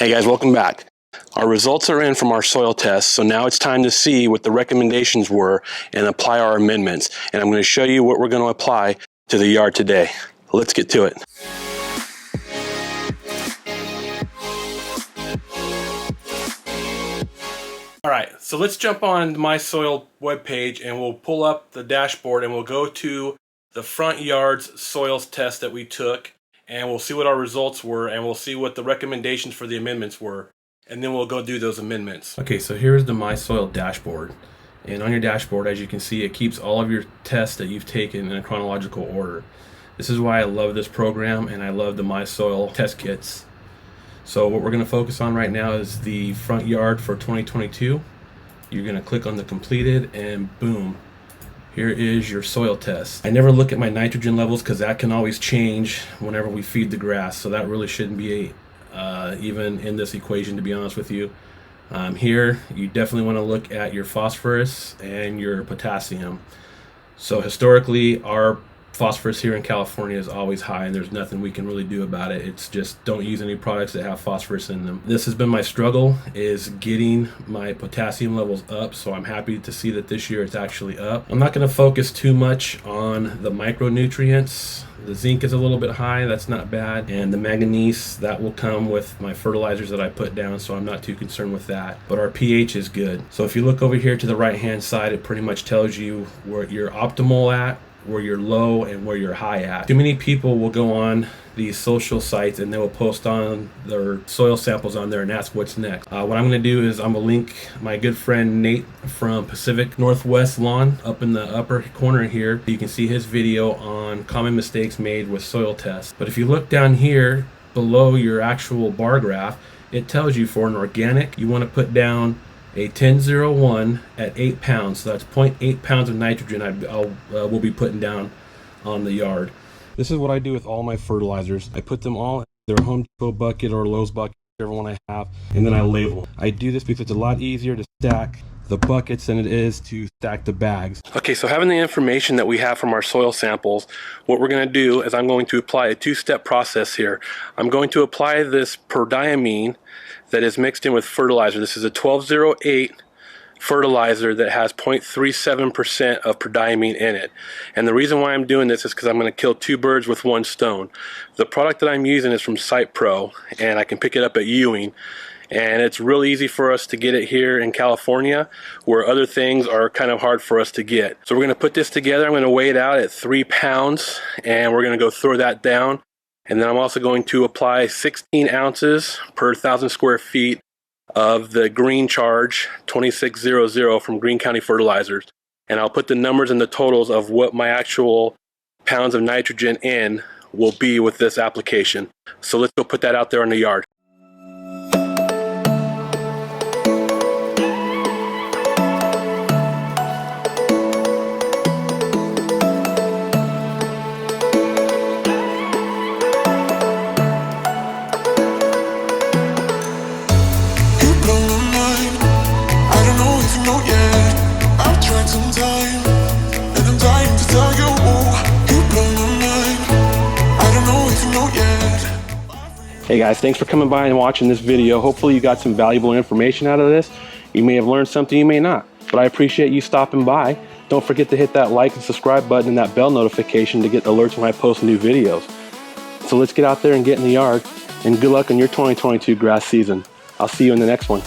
Hey guys, welcome back. Our results are in from our soil test, so now it's time to see what the recommendations were and apply our amendments. And I'm going to show you what we're going to apply to the yard today. Let's get to it. Alright, so let's jump on the MySoil webpage and we'll pull up the dashboard and we'll go to the front yard's soils test that we took, and we'll see what our results were, and we'll see what the recommendations for the amendments were, and then we'll go do those amendments. Okay, so here's the MySoil dashboard, and on your dashboard, as you can see, it keeps all of your tests that you've taken in a chronological order. This is why I love this program, and I love the MySoil test kits. So what we're going to focus on right now is the front yard for 2022. You're going to click on the completed, and boom, here is your soil test. I never look at my nitrogen levels because that can always change whenever we feed the grass, so that really shouldn't be even in this equation, to be honest with you. Here you definitely want to look at your phosphorus and your potassium. So historically our phosphorus here in California is always high, and there's nothing we can really do about it. It's just don't use any products that have phosphorus in them. This has been my struggle, is getting my potassium levels up, so I'm happy to see that this year it's actually up. I'm not going to focus too much on the micronutrients. The zinc is a little bit high, that's not bad, and the manganese, that will come with my fertilizers that I put down, so I'm not too concerned with that. But our pH is good. So if you look over here to the right hand side, it pretty much tells you where you're optimal at, where you're low, and where you're high at. Too many people will go on these social sites and they will post on their soil samples on there and ask what's next. What I'm going to do is I'm going to link my good friend Nate from Pacific Northwest Lawn up in the upper corner here. You can see his video on common mistakes made with soil tests. But if you look down here below your actual bar graph, it tells you for an organic you want to put down a 1001 at 8 pounds, so that's 0.8 pounds of nitrogen we'll be putting down on the yard. This is what I do with all my fertilizers. I put them all in their Home Depot bucket or Lowe's bucket, whichever one I have, and then I label. I do this because it's a lot easier to stack the buckets than it is to stack the bags. Okay, so having the information that we have from our soil samples, what we're going to do is I'm going to apply a two-step process here. I'm going to apply this prodiamine that is mixed in with fertilizer. This is a 1208 fertilizer that has 0.37% of prodiamine in it. And the reason why I'm doing this is because I'm going to kill two birds with one stone. The product that I'm using is from Site Pro, and I can pick it up at Ewing. And it's really easy for us to get it here in California, where other things are kind of hard for us to get. So we're going to put this together. I'm going to weigh it out at 3 pounds, and we're going to go throw that down. And then I'm also going to apply 16 ounces per 1,000 square feet of the GreeneCharge 2600 from Greene County Fertilizers. And I'll put the numbers and the totals of what my actual pounds of nitrogen in will be with this application. So let's go put that out there in the yard. Hey guys, thanks for coming by and watching this video. Hopefully you got some valuable information out of this. You may have learned something, you may not, but I appreciate you stopping by. Don't forget to hit that like and subscribe button and that bell notification to get alerts when I post new videos. So let's get out there and get in the yard, and good luck on your 2022 grass season. I'll see you in the next one.